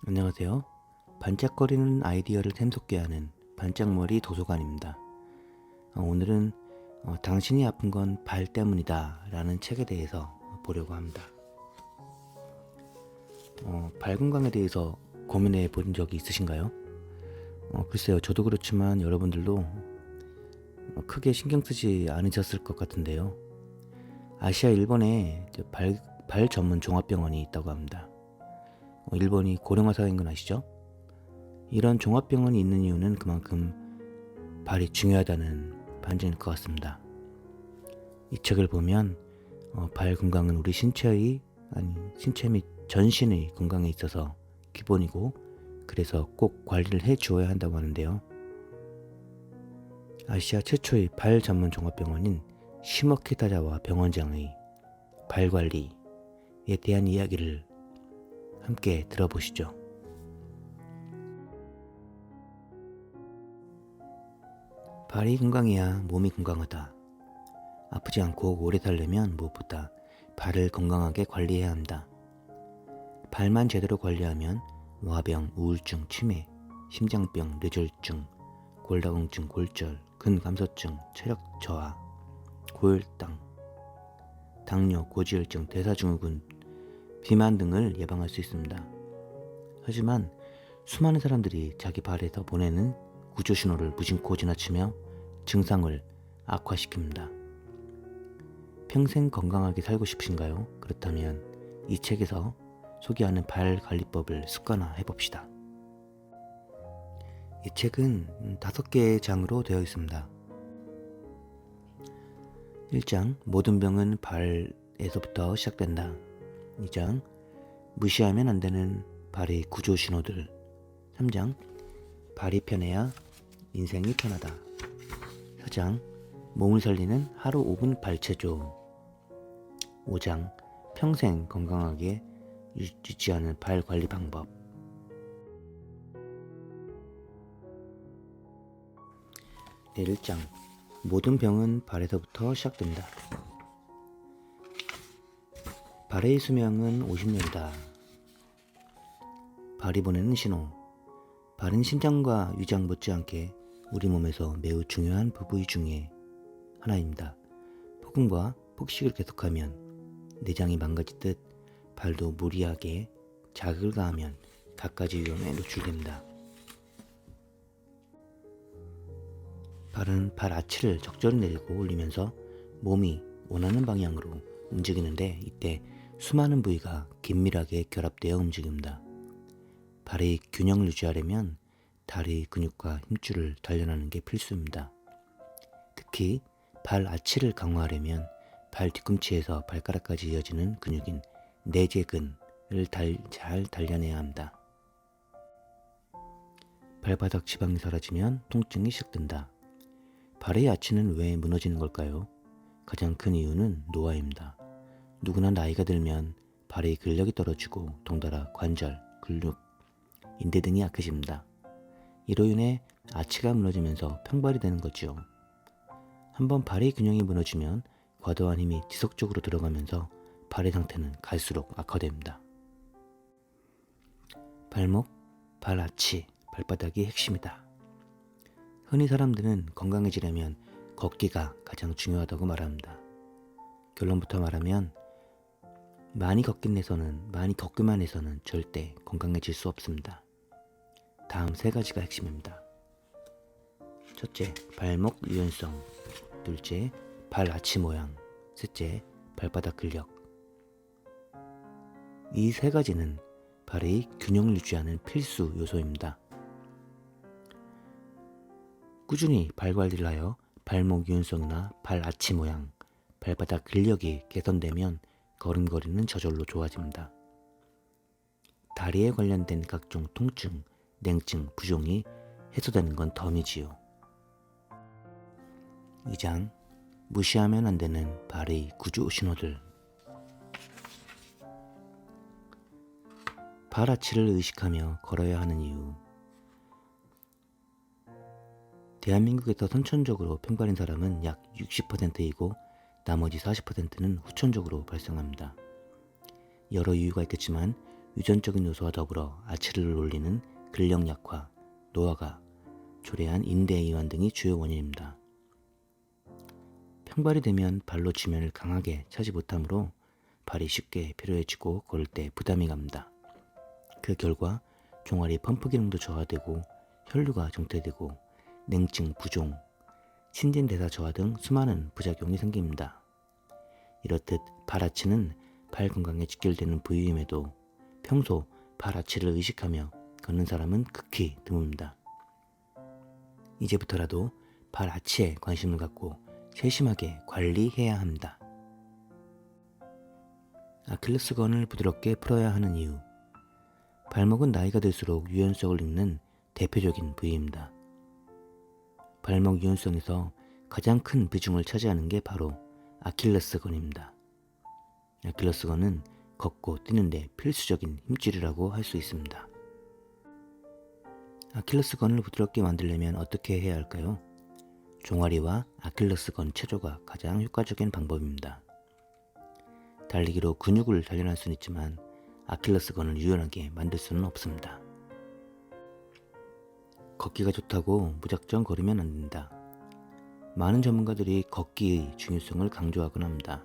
안녕하세요. 반짝거리는 아이디어를 샘솟게 하는 반짝머리 도서관입니다. 오늘은 당신이 아픈 건 발 때문이다 라는 책에 대해서 보려고 합니다. 발 건강에 대해서 고민해 본 적이 있으신가요? 글쎄요, 저도 그렇지만 여러분들도 크게 신경 쓰지 않으셨을 것 같은데요. 아시아 일본에 발 전문 종합병원이 있다고 합니다. 일본이 고령화 사회인 건 아시죠? 이런 종합병원이 있는 이유는 그만큼 발이 중요하다는 반증일 것 같습니다. 이 책을 보면 발 건강은 우리 신체 및 전신의 건강에 있어서 기본이고, 그래서 꼭 관리를 해 주어야 한다고 하는데요. 아시아 최초의 발 전문 종합병원인 시모키타자와 병원장의 발 관리에 대한 이야기를 함께 들어보시죠. 발이 건강해야 몸이 건강하다. 아프지 않고 오래 살려면 무엇보다 발을 건강하게 관리해야 한다. 발만 제대로 관리하면 와병, 우울증, 치매, 심장병, 뇌졸중, 골다공증, 골절, 근감소증, 체력 저하, 고혈당, 당뇨, 고지혈증, 대사증후군, 비만 등을 예방할 수 있습니다. 하지만 수많은 사람들이 자기 발에서 보내는 구조 신호를 무심코 지나치며 증상을 악화시킵니다. 평생 건강하게 살고 싶으신가요? 그렇다면 이 책에서 소개하는 발 관리법을 습관화해 봅시다. 이 책은 5개의 장으로 되어 있습니다. 1장, 모든 병은 발에서부터 시작된다. 2장, 무시하면 안 되는 발의 구조 신호들. 3장, 발이 편해야 인생이 편하다. 4장, 몸을 살리는 하루 5분 발체조. 5장, 평생 건강하게 유지하는 발 관리 방법. 네, 1장, 모든 병은 발에서부터 시작된다. 발의 수명은 50년이다. 발이 보내는 신호. 발은 심장과 위장 못지않게 우리 몸에서 매우 중요한 부위 중에 하나입니다. 폭음과 폭식을 계속하면 내장이 망가지듯 발도 무리하게 자극을 가하면 갖가지 위험에 노출됩니다. 발은 발 아치를 적절히 내리고 올리면서 몸이 원하는 방향으로 움직이는데, 이때 수많은 부위가 긴밀하게 결합되어 움직입니다. 발의 균형을 유지하려면 다리 근육과 힘줄을 단련하는 게 필수입니다. 특히 발 아치를 강화하려면 발 뒤꿈치에서 발가락까지 이어지는 근육인 내재근을 잘 단련해야 합니다. 발바닥 지방이 사라지면 통증이 시작된다. 발의 아치는 왜 무너지는 걸까요? 가장 큰 이유는 노화입니다. 누구나 나이가 들면 발의 근력이 떨어지고 동달아 관절, 근육, 인대 등이 약해집니다. 이로 인해 아치가 무너지면서 평발이 되는 거죠. 한번 발의 균형이 무너지면 과도한 힘이 지속적으로 들어가면서 발의 상태는 갈수록 악화됩니다. 발목, 발 아치, 발바닥이 핵심이다. 흔히 사람들은 건강해지려면 걷기가 가장 중요하다고 말합니다. 결론부터 말하면 많이 걷기만 해서는 절대 건강해질 수 없습니다. 다음 3가지가 핵심입니다. 첫째, 발목 유연성. 둘째, 발 아치 모양. 셋째, 발바닥 근력. 이 3가지는 발의 균형을 유지하는 필수 요소입니다. 꾸준히 발 관리를 하여 발목 유연성이나 발 아치 모양, 발바닥 근력이 개선되면 걸음걸이는 저절로 좋아집니다. 다리에 관련된 각종 통증, 냉증, 부종이 해소되는 건 덤이지요. 2장, 무시하면 안 되는 발의 구조 신호들. 발 아치를 의식하며 걸어야 하는 이유. 대한민국에서 선천적으로 평발인 사람은 약 60%이고 나머지 40%는 후천적으로 발생합니다. 여러 이유가 있겠지만 유전적인 요소와 더불어 아치를 올리는 근력 약화, 노화가 초래한 인대 이완 등이 주요 원인입니다. 평발이 되면 발로 지면을 강하게 차지 못하므로 발이 쉽게 피로해지고 걸을 때 부담이 갑니다. 그 결과 종아리 펌프 기능도 저하되고 혈류가 정체되고 냉증, 부종, 신진대사 저하 등 수많은 부작용이 생깁니다. 이렇듯 발 아치는 발 건강에 직결되는 부위임에도 평소 발 아치를 의식하며 걷는 사람은 극히 드뭅니다. 이제부터라도 발 아치에 관심을 갖고 세심하게 관리해야 합니다. 아킬레스건을 부드럽게 풀어야 하는 이유. 발목은 나이가 들수록 유연성을 잃는 대표적인 부위입니다. 발목 유연성에서 가장 큰 비중을 차지하는 게 바로 아킬레스건입니다. 아킬레스건은 걷고 뛰는데 필수적인 힘줄이라고 할 수 있습니다. 아킬레스건을 부드럽게 만들려면 어떻게 해야 할까요? 종아리와 아킬레스건 체조가 가장 효과적인 방법입니다. 달리기로 근육을 단련할 수는 있지만 아킬레스건을 유연하게 만들 수는 없습니다. 걷기가 좋다고 무작정 걸으면 안 된다. 많은 전문가들이 걷기의 중요성을 강조하곤 합니다.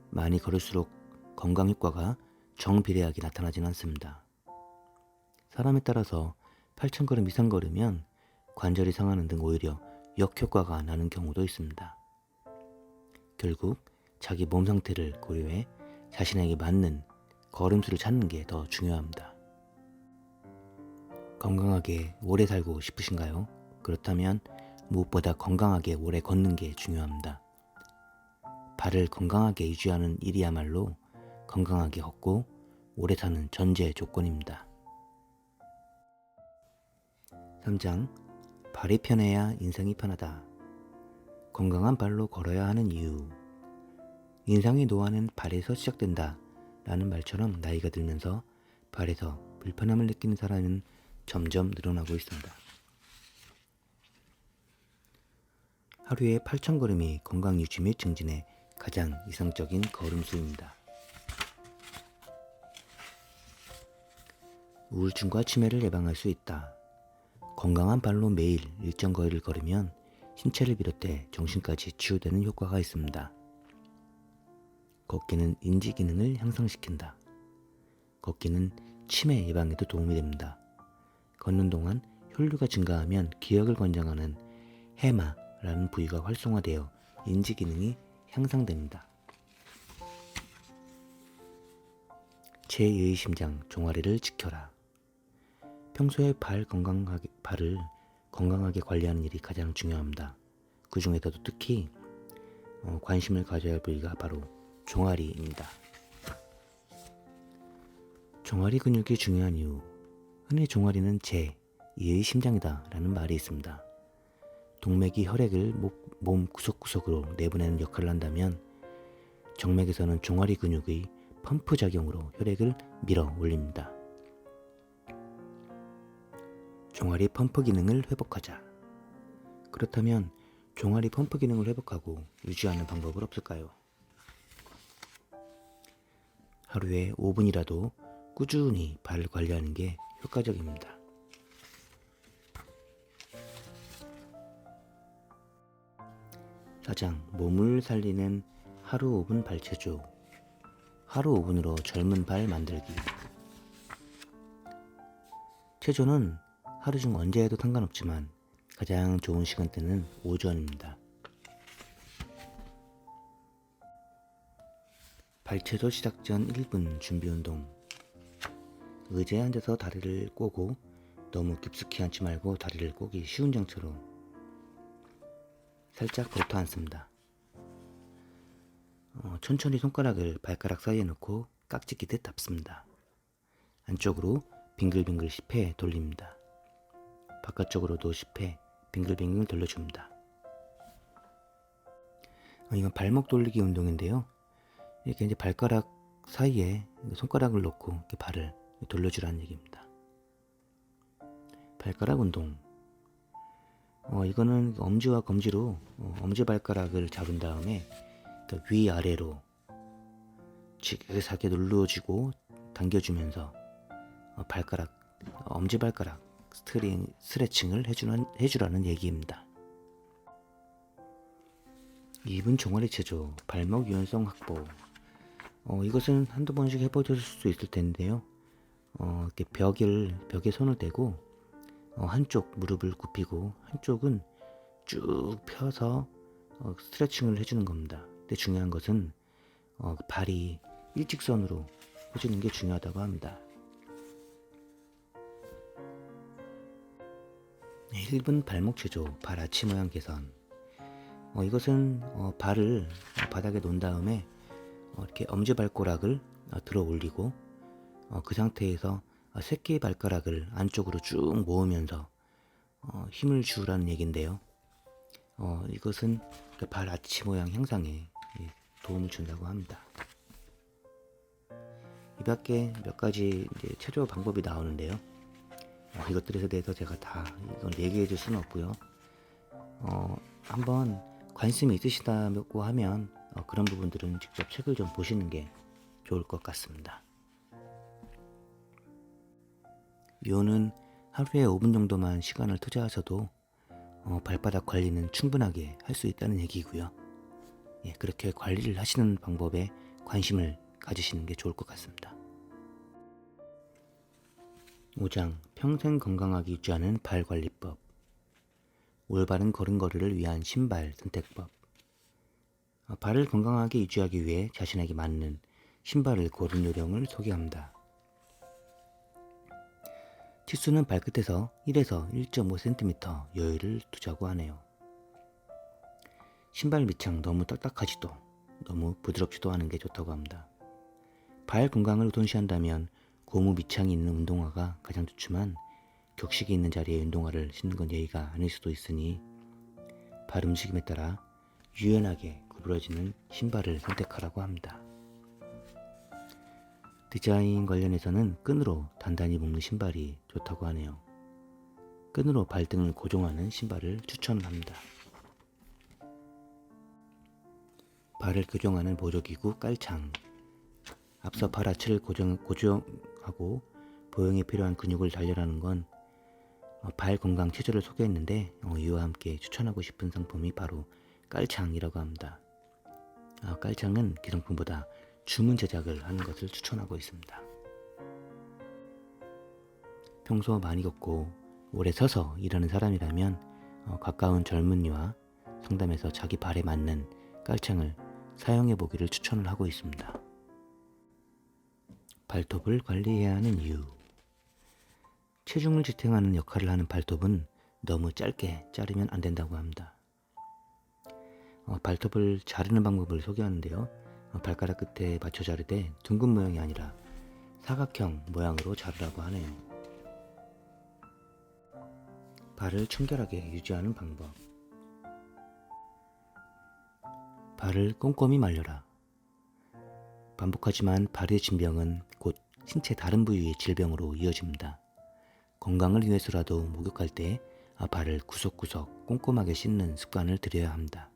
많이 걸을수록 건강 효과가 정비례하게 나타나진 않습니다. 사람에 따라서 8,000걸음 이상 걸으면 관절이 상하는 등 오히려 역효과가 나는 경우도 있습니다. 결국 자기 몸 상태를 고려해 자신에게 맞는 걸음수를 찾는 게 더 중요합니다. 건강하게 오래 살고 싶으신가요? 그렇다면 무엇보다 건강하게 오래 걷는 게 중요합니다. 발을 건강하게 유지하는 일이야말로 건강하게 걷고 오래 사는 전제 조건입니다. 3장 발이 편해야 인생이 편하다. 건강한 발로 걸어야 하는 이유. 인생의 노화는 발에서 시작된다 라는 말처럼 나이가 들면서 발에서 불편함을 느끼는 사람은 점점 늘어나고 있습니다. 하루에 8,000걸음이 건강 유지 및 증진에 가장 이상적인 걸음수입니다. 우울증과 치매를 예방할 수 있다. 건강한 발로 매일 일정 거리를 걸으면 신체를 비롯해 정신까지 치유되는 효과가 있습니다. 걷기는 인지 기능을 향상시킨다. 걷기는 치매 예방에도 도움이 됩니다. 걷는 동안 혈류가 증가하면 기억을 권장하는 해마라는 부위가 활성화되어 인지 기능이 향상됩니다. 제2의 심장 종아리를 지켜라. 평소에 발을 건강하게 관리하는 일이 가장 중요합니다. 그 중에서도 특히 관심을 가져야 할 부위가 바로 종아리입니다. 종아리 근육이 중요한 이유. 흔히 종아리는 제2의 심장이다 라는 말이 있습니다. 동맥이 혈액을 몸 구석구석으로 내보내는 역할을 한다면 정맥에서는 종아리 근육의 펌프 작용으로 혈액을 밀어 올립니다. 종아리 펌프 기능을 회복하자. 그렇다면 종아리 펌프 기능을 회복하고 유지하는 방법은 없을까요? 하루에 5분이라도 꾸준히 발을 관리하는 게 효과적입니다. 사장, 몸을 살리는 하루 5분 발체조. 하루 5분으로 젊은 발 만들기. 체조는 하루 중 언제 해도 상관없지만 가장 좋은 시간대는 오전입니다. 발체조 시작 전 1분 준비운동. 의자에 앉아서 다리를 꼬고 너무 깊숙이 앉지 말고 다리를 꼬기 쉬운 장처로 살짝 붙어 앉습니다. 천천히 손가락을 발가락 사이에 넣고 깍지 끼듯 잡습니다. 안쪽으로 빙글빙글 10회 돌립니다. 바깥쪽으로도 10회 빙글빙글 돌려줍니다. 이건 발목 돌리기 운동인데요. 이렇게 이제 발가락 사이에 손가락을 넣고 이렇게 발을 돌려주라는 얘기입니다. 발가락 운동. 이거는 엄지와 검지로 엄지발가락을 잡은 다음에 위아래로 지그하게 눌러주고 당겨주면서 엄지발가락 스트레칭을 해주라는 얘기입니다. 2분 종아리 체조, 발목 유연성 확보. 이것은 한두 번씩 해보실 수 있을 텐데요. 이렇게 벽에 손을 대고 한쪽 무릎을 굽히고 한쪽은 쭉 펴서 스트레칭을 해주는 겁니다. 근데 중요한 것은 발이 일직선으로 해주는 게 중요하다고 합니다. 1분 발목 체조, 발 아치 모양 개선. 이것은 발을 바닥에 놓은 다음에 이렇게 엄지발가락을 들어 올리고 그 상태에서 새끼 발가락을 안쪽으로 쭉 모으면서 힘을 주라는 얘기인데요. 이것은 발 아치 모양 향상에 도움을 준다고 합니다. 이 밖에 몇 가지 체조 방법이 나오는데요. 이것들에 대해서 제가 다 이건 얘기해 줄 수는 없고요. 한번 관심이 있으시다고 하면 그런 부분들은 직접 책을 좀 보시는 게 좋을 것 같습니다. 요는 하루에 5분 정도만 시간을 투자하셔도 발바닥 관리는 충분하게 할 수 있다는 얘기고요. 그렇게 관리를 하시는 방법에 관심을 가지시는 게 좋을 것 같습니다. 5장 평생 건강하게 유지하는 발관리법. 올바른 걸음걸이를 위한 신발 선택법. 발을 건강하게 유지하기 위해 자신에게 맞는 신발을 고른 요령을 소개합니다. 치수는 발끝에서 1에서 1.5cm 여유를 두자고 하네요. 신발 밑창 너무 딱딱하지도 너무 부드럽지도 않은 게 좋다고 합니다. 발 건강을 우선시한다면 고무 밑창이 있는 운동화가 가장 좋지만 격식이 있는 자리에 운동화를 신는 건 예의가 아닐 수도 있으니 발 움직임에 따라 유연하게 구부러지는 신발을 선택하라고 합니다. 디자인 관련해서는 끈으로 단단히 묶는 신발이 좋다고 하네요. 끈으로 발등을 고정하는 신발을 추천합니다. 발을 교정하는 보조기구 깔창. 앞서 발 아치를 고정하고 보형에 필요한 근육을 단련하는 건 발 건강 체조를 소개했는데 이와 함께 추천하고 싶은 상품이 바로 깔창이라고 합니다. 깔창은 기성품보다 주문 제작을 하는 것을 추천하고 있습니다. 평소 많이 걷고 오래 서서 일하는 사람이라면 가까운 젊은이와 상담해서 자기 발에 맞는 깔창을 사용해 보기를 추천을 하고 있습니다. 발톱을 관리해야 하는 이유. 체중을 지탱하는 역할을 하는 발톱은 너무 짧게 자르면 안 된다고 합니다. 발톱을 자르는 방법을 소개하는데요. 발가락 끝에 맞춰 자르되 둥근 모양이 아니라 사각형 모양으로 자르라고 하네요. 발을 청결하게 유지하는 방법. 발을 꼼꼼히 말려라. 반복하지만 발의 질병은 곧 신체 다른 부위의 질병으로 이어집니다. 건강을 위해서라도 목욕할 때 발을 구석구석 꼼꼼하게 씻는 습관을 들여야 합니다.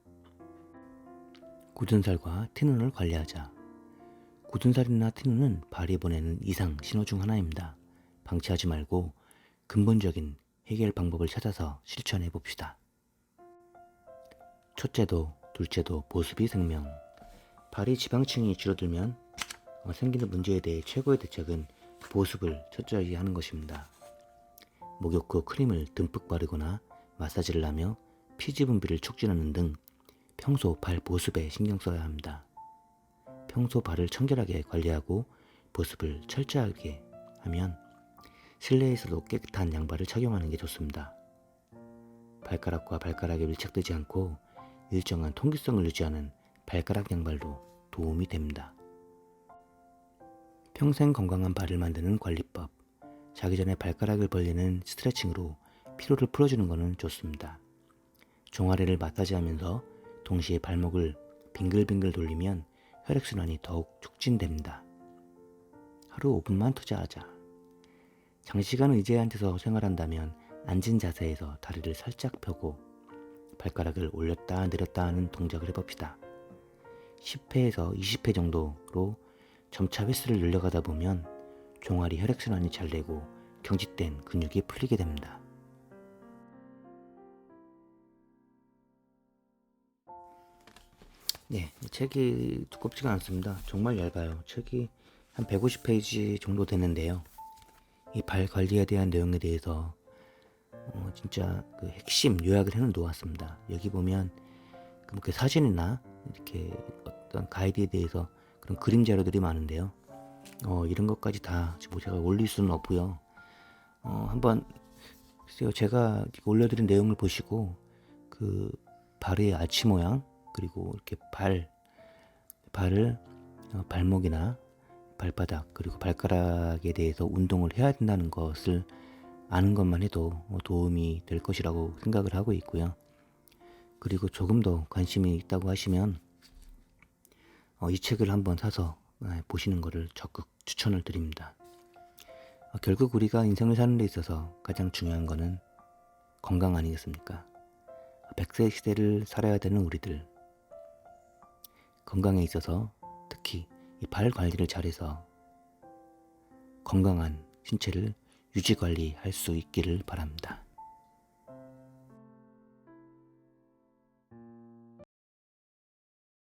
굳은살과 티눈을 관리하자. 굳은살이나 티눈은 발이 보내는 이상 신호 중 하나입니다. 방치하지 말고 근본적인 해결 방법을 찾아서 실천해 봅시다. 첫째도 둘째도 보습이 생명. 발이 지방층이 줄어들면 생기는 문제에 대해 최고의 대책은 보습을 철저히 하는 것입니다. 목욕 후 크림을 듬뿍 바르거나 마사지를 하며 피지 분비를 촉진하는 등 평소 발 보습에 신경 써야 합니다. 평소 발을 청결하게 관리하고 보습을 철저하게 하면 실내에서도 깨끗한 양발을 착용하는 게 좋습니다. 발가락과 발가락에 밀착되지 않고 일정한 통기성을 유지하는 발가락 양발도 도움이 됩니다. 평생 건강한 발을 만드는 관리법. 자기 전에 발가락을 벌리는 스트레칭으로 피로를 풀어주는 것은 좋습니다. 종아리를 마사지하면서 동시에 발목을 빙글빙글 돌리면 혈액순환이 더욱 촉진됩니다. 하루 5분만 투자하자. 장시간 의자에 앉아서 생활한다면 앉은 자세에서 다리를 살짝 펴고 발가락을 올렸다 내렸다 하는 동작을 해봅시다. 10회에서 20회 정도로 점차 횟수를 늘려가다 보면 종아리 혈액순환이 잘 되고 경직된 근육이 풀리게 됩니다. 네, 책이 두껍지가 않습니다. 정말 얇아요. 책이 한 150페이지 정도 되는데요. 이 발 관리에 대한 내용에 대해서 진짜 그 핵심 요약을 해는 놓았습니다. 여기 보면 그 사진이나 이렇게 어떤 가이드에 대해서 그런 그림 자료들이 많은데요. 이런 것까지 다 제가 올릴 수는 없고요. 한번 글쎄요, 제가 올려드린 내용을 보시고 그 발의 아치 모양, 그리고 이렇게 발을 발목이나 발바닥, 그리고 발가락에 대해서 운동을 해야 된다는 것을 아는 것만 해도 도움이 될 것이라고 생각을 하고 있고요. 그리고 조금 더 관심이 있다고 하시면 이 책을 한번 사서 보시는 것을 적극 추천을 드립니다. 결국 우리가 인생을 사는 데 있어서 가장 중요한 것은 건강 아니겠습니까? 100세 시대를 살아야 되는 우리들, 건강에 있어서 특히 이 발 관리를 잘해서 건강한 신체를 유지 관리할 수 있기를 바랍니다.